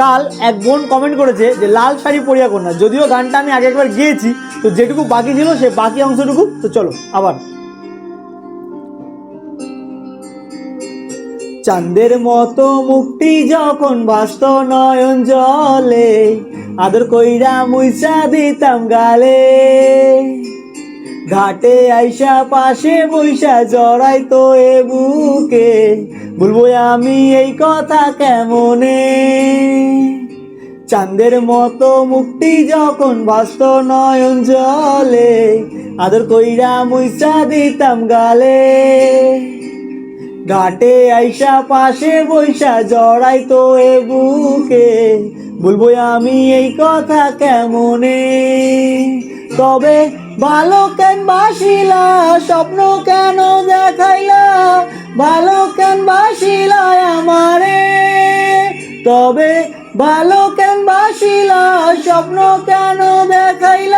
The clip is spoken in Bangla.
কাল এক বোন কমেন্ট করেছে যে লাল শাড়ি পরিয়া কন্যা, যদিও গানটা আমি আগে একবার গেয়েছি, তো যেটুকু বাকি ছিল সে বাকি অংশটুকু, তো চলো আবার। চাঁদের মতো মুক্তি যখন ভাসত নয়ন জলে, আদর কইরা মুইসা দিতাম গালে, ঘাটে আইসা পাশে বইসা জড়াইতো এ বুকে, বলবো আমি এই কথা কেমনে। চাঁদের মতো মুক্তি যখন ভাসত নয়ন জলে, আদর কইরা মুইসা দিতাম গালে, ঘাটে আইসা পাশে বইসা জড়াইতো এ বুকে, বলবো আমি এই কথা কেমনে। তবে ভালো কেন বাসিলা, স্বপ্ন কেন দেখাইলা, ভালো কেন বাসিলা আমারে, তবে ভালো কেন বাসিলা, স্বপ্ন কেন দেখাইলা।